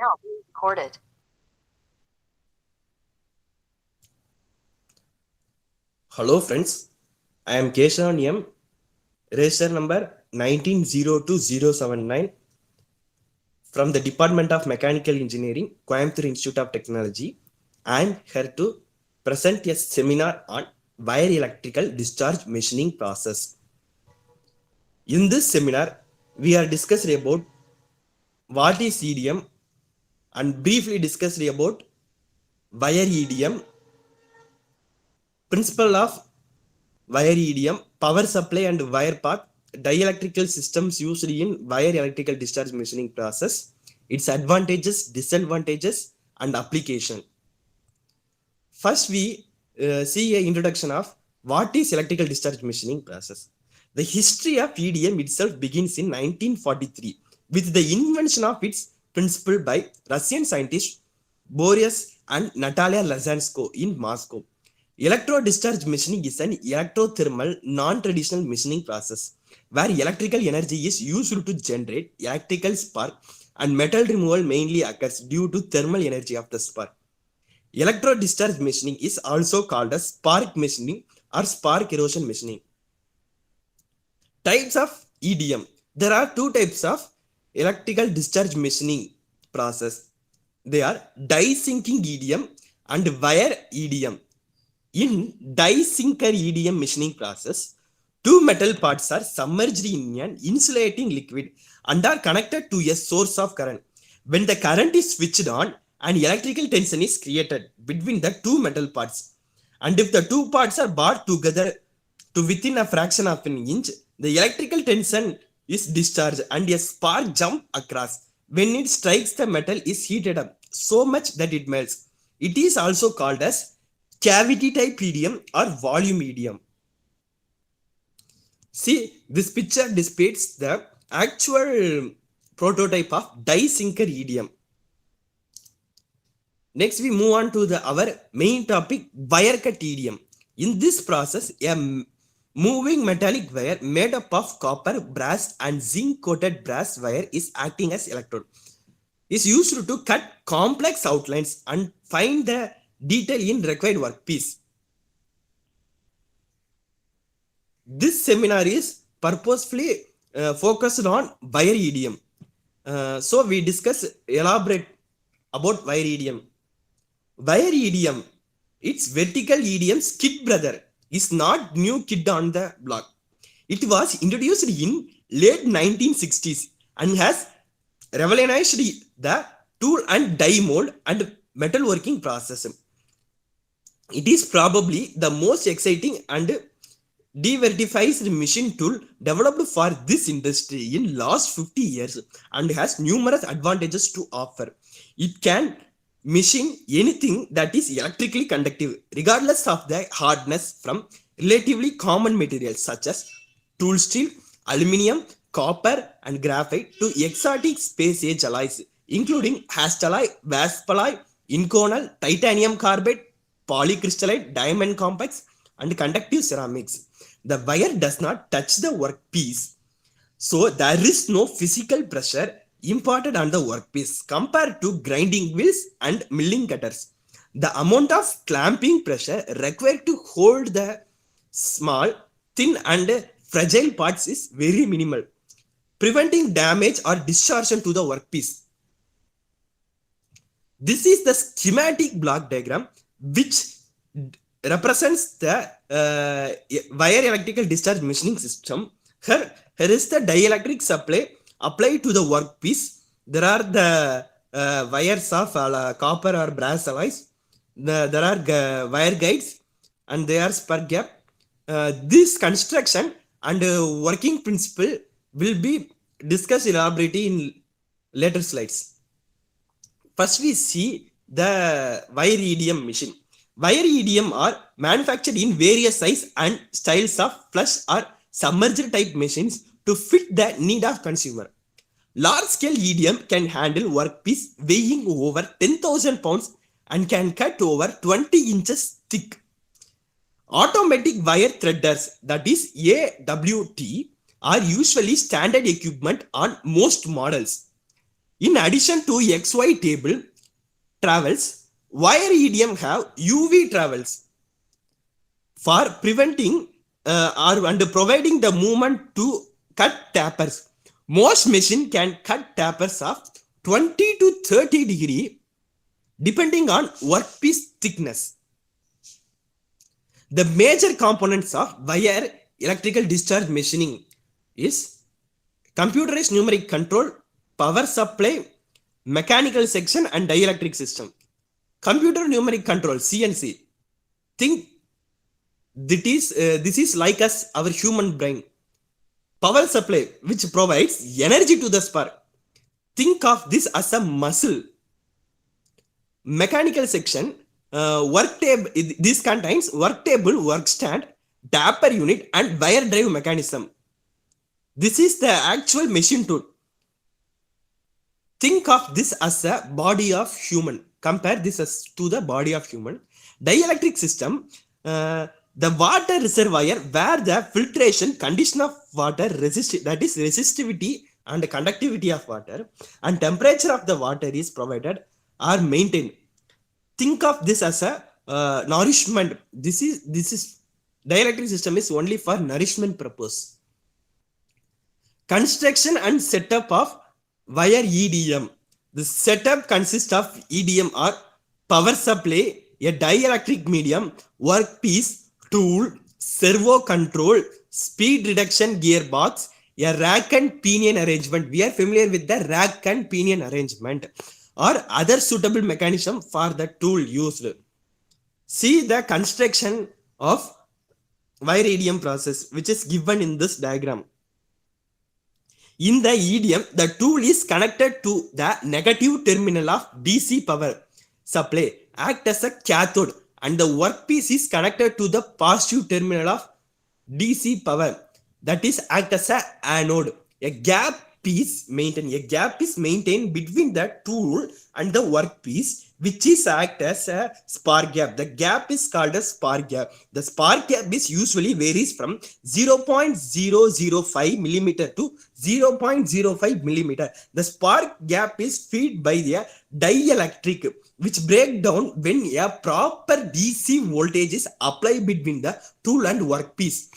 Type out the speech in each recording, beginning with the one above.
Now being recorded. Hello friends, I am Keshavan M, register number 1902079 from the Department of Mechanical Engineering, Coimbatore Institute of Technology. I am here to present a seminar on wire electrical discharge machining process. In this seminar, we are discussing about what is EDM and briefly discussed about wire EDM, principle of wire EDM, power supply and wire path, dielectrical systems used in wire electrical discharge machining process, its advantages, disadvantages, and application. First, we see an introduction of what is electrical discharge machining process. The history of EDM itself begins in 1943 with the invention of its principle by Russian scientists Boris and Natalia Lazansko in Moscow. Electro-discharge machining is an electrothermal, non-traditional machining process where electrical energy is used to generate electrical spark and metal removal mainly occurs due to thermal energy of the spark. Electro-discharge machining is also called as spark machining or spark erosion machining. Types of EDM. There are two types of electrical discharge machining process. They are die sinking EDM and wire EDM. In die sinker EDM machining process, two metal parts are submerged in an insulating liquid and are connected to a source of current. When the current is switched on, an electrical tension is created between the two metal parts. And if the two parts are brought together to within a fraction of an inch, the electrical tension is discharged and a spark jump across. When it strikes the metal is heated up so much that it melts. It is also called as cavity type EDM or volume EDM. See, this picture depicts the actual prototype of die sinker EDM. Next, we move on to our main topic, wire cut EDM. In this process, a moving metallic wire made up of copper, brass, and zinc coated brass wire is acting as electrode. Is used to cut complex outlines and find the detail in required workpiece. This seminar is purposefully focused on wire EDM. So we discuss elaborate about wire EDM. Wire EDM, its vertical EDM's kid brother, is not new kid on the block. It was introduced in late 1960s and has revolutionized the tool and die mold and metalworking process. It is probably the most exciting and devertified machine tool developed for this industry in last 50 years and has numerous advantages to offer. It can machine anything that is electrically conductive regardless of the hardness from relatively common materials such as tool steel, aluminum, copper and graphite to exotic space age alloys including hastelloy, vaspalloy, inconel, titanium carbide, polycrystalline, diamond complex and conductive ceramics. The wire does not touch the workpiece, so there is no physical pressure imparted on the workpiece compared to grinding wheels and milling cutters. The amount of clamping pressure required to hold the small, thin and fragile parts is very minimal, preventing damage or distortion to the workpiece. This is the schematic block diagram which represents the wire electrical discharge machining system. Here is the dielectric supply applied to the workpiece. There are the wires of copper or brass alloys. There are wire guides and there are spark gap. This construction and working principle will be discussed elaborately in later slides. First, we see the wire EDM machine. Wire EDM are manufactured in various size and styles of flush or submerged type machines to fit the need of consumer. Large scale EDM can handle workpiece weighing over 10,000 pounds and can cut over 20 inches thick. Automatic wire threaders, that is AWT, are usually standard equipment on most models. In addition to XY table travels, wire EDM have UV travels for preventing and providing the movement to cut tapers. Most machine can cut tapers of 20 to 30 degree depending on workpiece thickness. The major components of wire electrical discharge machining is computerized numeric control, power supply, mechanical section and dielectric system. Computer numeric control, CNC. Think this is like us, our human brain. Power supply, which provides energy to the spark. Think of this as a muscle. Mechanical section, work table. This contains work table, work stand, taper unit and wire drive mechanism. This is the actual machine tool. Think of this as a body of human. Compare this as to the body of human. Dielectric system, the water reservoir where the filtration condition of water that is resistivity and conductivity of water and temperature of the water is provided or maintained. Think of this as a nourishment. This is dielectric system is only for nourishment purpose. Construction and setup of wire EDM. The setup consists of EDM or power supply, a dielectric medium, workpiece, tool, servo control, speed reduction gearbox, a rack and pinion arrangement. We are familiar with the rack and pinion arrangement or other suitable mechanism for the tool used. See the construction of wire EDM process which is given in this diagram. In the EDM, the tool is connected to the negative terminal of DC power supply, act as a cathode, and the workpiece is connected to the positive terminal of DC power, that is act as a anode. A gap is maintained between the tool and the workpiece, which is act as a spark gap. The gap is called a spark gap. The spark gap is usually varies from 0.005 millimeter to 0.05 millimeter. The spark gap is fed by the dielectric, which break down when a proper DC voltage is applied between the tool and workpiece.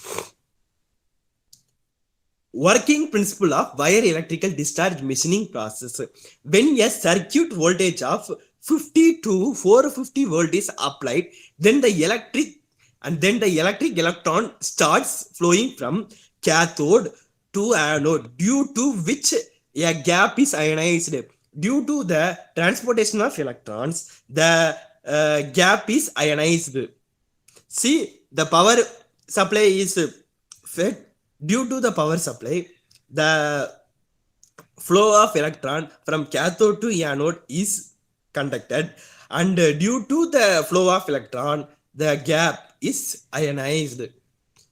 Working principle of wire electrical discharge machining process. When a circuit voltage of 50 to 450 volt is applied, then the electric electron starts flowing from cathode to anode, due to which a gap is ionized. Due to the transportation of electrons, the gap is ionized. See, the power supply is fed. Due to the power supply, the flow of electron from cathode to anode is conducted, and due to the flow of electron, the gap is ionized.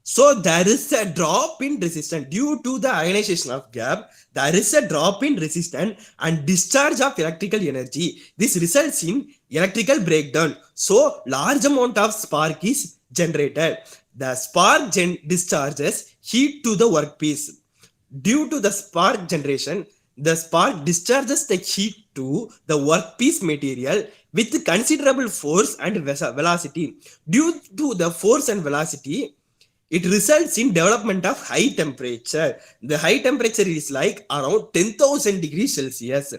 So there is a drop in resistance. Due to the ionization of gap, there is a drop in resistance and discharge of electrical energy. This results in electrical breakdown. So large amount of spark is generated. The spark discharges heat to the workpiece. Due to the spark generation, the spark discharges the heat to the workpiece material with considerable force and velocity. Due to the force and velocity, it results in development of high temperature. The high temperature is like around 10,000 degrees Celsius.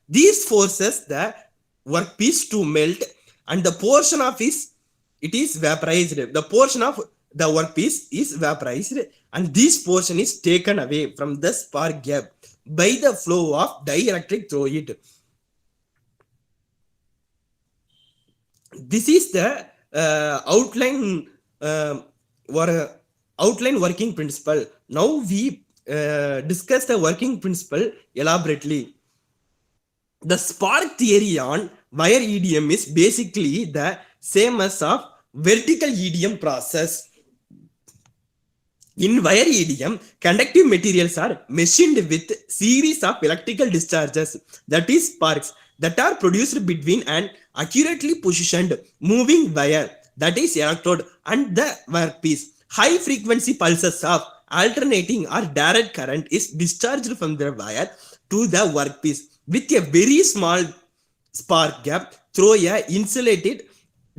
These forces the workpiece to melt, and the portion of it is vaporized. The portion of the workpiece is vaporized, and this portion is taken away from the spark gap by the flow of dielectric through it. This is the outline working principle. Now we discuss the working principle elaborately. The spark theory on wire EDM is basically the same as of vertical EDM process. In wire EDM, conductive materials are machined with series of electrical discharges, that is sparks, that are produced between an accurately positioned moving wire, that is electrode, and the workpiece. High frequency pulses of alternating or direct current is discharged from the wire to the workpiece with a very small spark gap through a insulated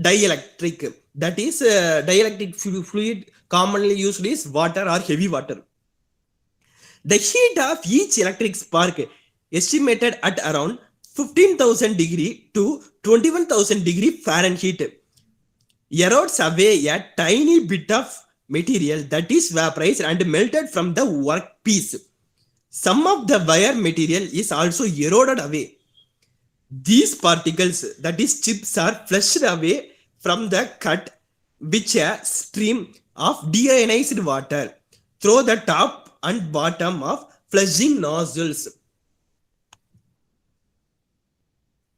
dielectric. That is dielectric fluid commonly used is water or heavy water. The heat of each electric spark estimated at around 15,000 degree to 21,000 degree Fahrenheit erodes away a tiny bit of material that is vaporized and melted from the workpiece. Some of the wire material is also eroded away. These particles, that is chips, are flushed away from the cut which a stream of deionized water through the top and bottom of flushing nozzles.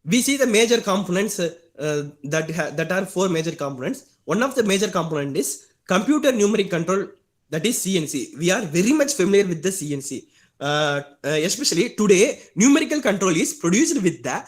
We see the major components that are four major components. One of the major component is computer numeric control, that is CNC. We are very much familiar with the CNC. Especially today, numerical control is produced with the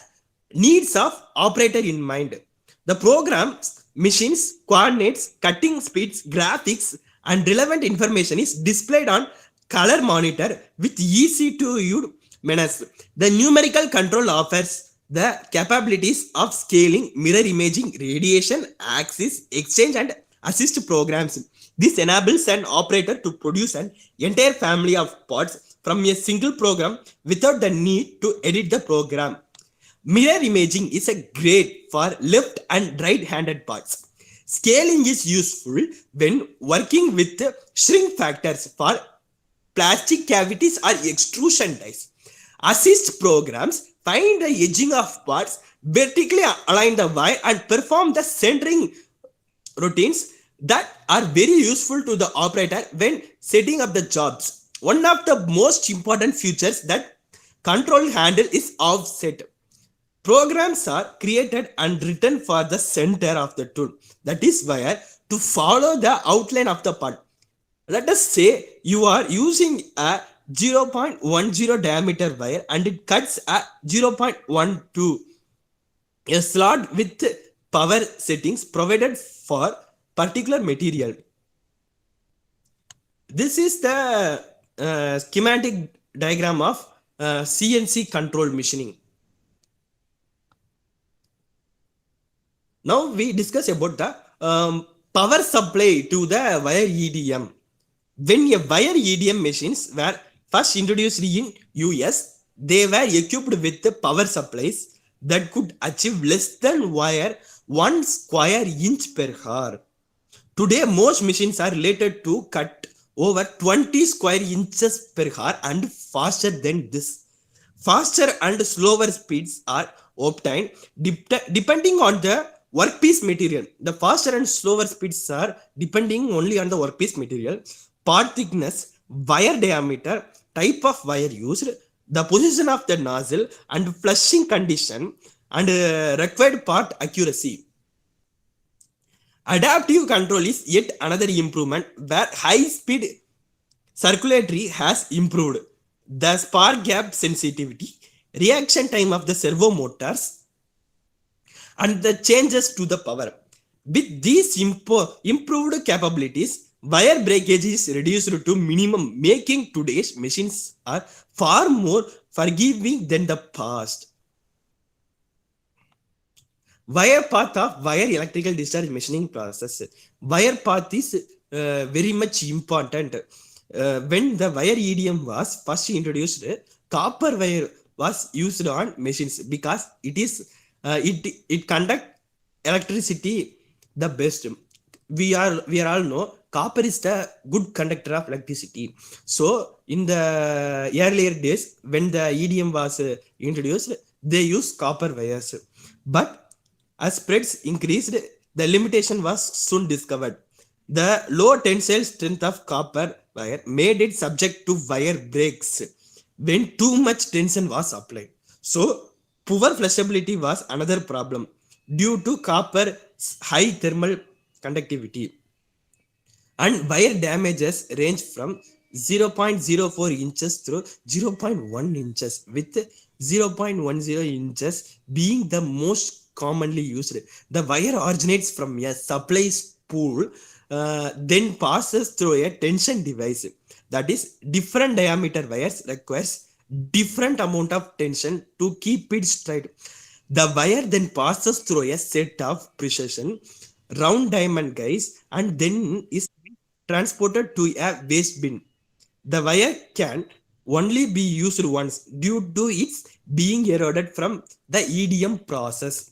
needs of operator in mind. The program, machines, coordinates, cutting speeds, graphics, and relevant information is displayed on color monitor with easy to use menus. The numerical control offers the capabilities of scaling, mirror imaging, radiation, axis, exchange, and assist programs. This enables an operator to produce an entire family of parts from a single program without the need to edit the program. Mirror imaging is a great for left and right-handed parts. Scaling is useful when working with shrink factors for plastic cavities or extrusion dies. Assist programs find the edging of parts, vertically align the wire, and perform the centering routines that are very useful to the operator when setting up the jobs. One of the most important features that control handle is offset. Programs are created and written for the center of the tool, that is wire, to follow the outline of the part. Let us say you are using a 0.10 diameter wire and it cuts at 0.12, a slot with power settings provided for particular material. This is the schematic diagram of CNC control machining. Now we discuss about the power supply to the wire EDM. When a wire EDM machines were first introduced in US, they were equipped with the power supplies that could achieve less than wire 1 square inch per hour. Today, most machines are related to cut over 20 square inches per hour and faster than this. Faster and slower speeds are obtained depending on the workpiece material. The faster and slower speeds are depending only on the workpiece material, part thickness, wire diameter, type of wire used, the position of the nozzle, and flushing condition, and required part accuracy. Adaptive control is yet another improvement where high-speed circulatory has improved. The spark gap sensitivity, reaction time of the servo motors, and the changes to the power. With these improved capabilities, wire breakage is reduced to minimum, making today's machines are far more forgiving than the past. Wire path of wire electrical discharge machining process. Wire path is very much important. When the wire EDM was first introduced, copper wire was used on machines because it is it conduct electricity the best. We all know copper is the good conductor of electricity. So in the earlier days when the EDM was introduced, they used copper wires. But as spreads increased, the limitation was soon discovered. The low tensile strength of copper wire made it subject to wire breaks when too much tension was applied. So poor flushability was another problem due to copper's high thermal conductivity. And wire damages range from 0.04 inches through 0.1 inches, with 0.10 inches being the most commonly used. The wire originates from a supply spool, then passes through a tension device. That is, different diameter wires requires different amount of tension to keep it straight. The wire then passes through a set of precision round diamond guys and then is transported to a waste bin. The wire can only be used once due to its being eroded from the EDM process.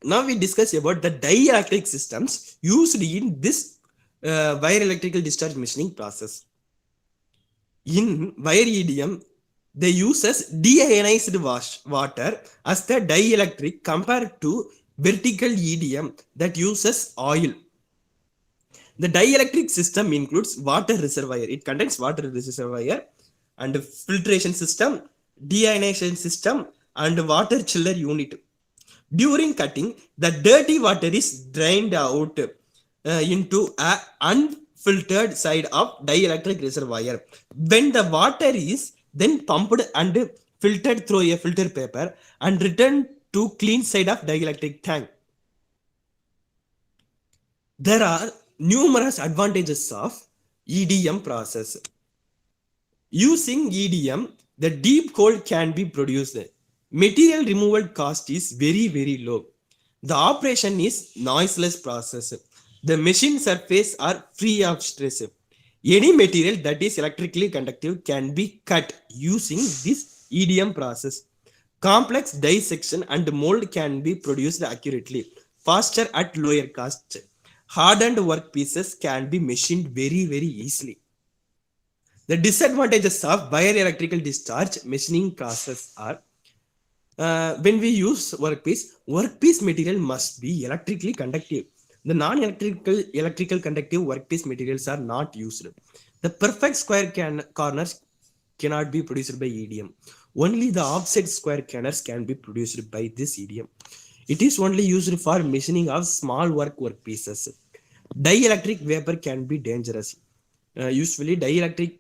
Now we discuss about the dielectric systems used in this wire electrical discharge machining process. In wire EDM, they uses deionized water as the dielectric compared to vertical EDM that uses oil. The dielectric system includes water reservoir. It contains water reservoir and filtration system, deionization system, and water chiller unit. During cutting, the dirty water is drained out into an unfiltered side of dielectric reservoir. When the water is then pumped and filtered through a filter paper and returned to clean side of dielectric tank. There are numerous advantages of EDM process. Using EDM, the deep coal can be produced. Material removal cost is very low. The operation is noiseless process. The machine surface are free of stress. Any material that is electrically conductive can be cut using this EDM process. Complex dissection and mold can be produced accurately, faster at lower cost. Hardened work pieces can be machined very easily. The disadvantages of wire electrical discharge machining process are when we use workpiece material must be electrically conductive. The electrical conductive workpiece materials are not used. The perfect square corners cannot be produced by EDM. Only the offset square corners can be produced by this EDM. It is only used for machining of small workpieces. Dielectric vapor can be dangerous. Usually dielectric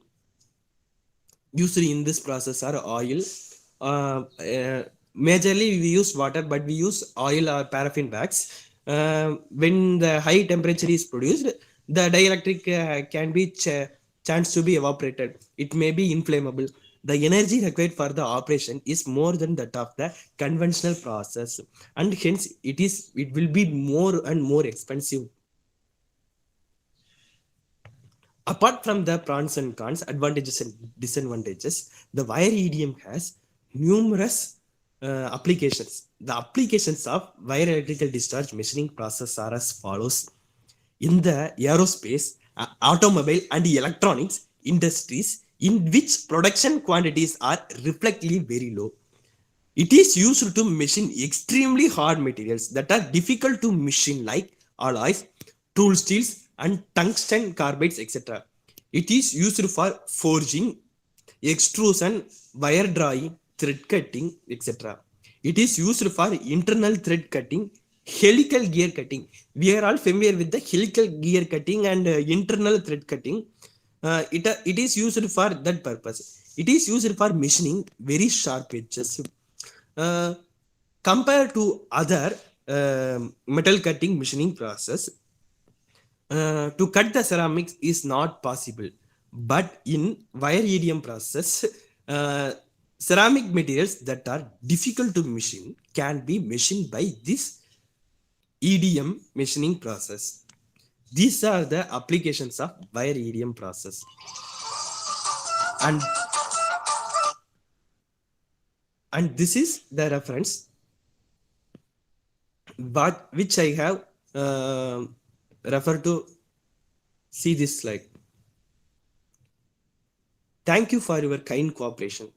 used in this process are oil. Majorly we use water, but we use oil or paraffin wax. When the high temperature is produced, the dielectric can be chance to be evaporated. It may be inflammable. The energy required for the operation is more than that of the conventional process, and hence it will be more and more expensive. Apart from the pros and cons, advantages and disadvantages, the wire EDM has numerous applications. The applications of wire electrical discharge machining process are as follows. In the aerospace, automobile and electronics industries, in which production quantities are reflectively very low, it is used to machine extremely hard materials that are difficult to machine like alloys, tool steels, and tungsten carbides, etc. It is used for forging, extrusion, wire drawing, thread cutting, etc. It is used for internal thread cutting, helical gear cutting. We are all familiar with the helical gear cutting and internal thread cutting. It is used for that purpose. It is used for machining very sharp edges. Compared to other metal cutting machining process, to cut the ceramics is not possible. But in wire EDM process, ceramic materials that are difficult to machine can be machined by this EDM machining process. These are the applications of wire EDM process. And this is the reference which I have referred to. See this slide. Thank you for your kind cooperation.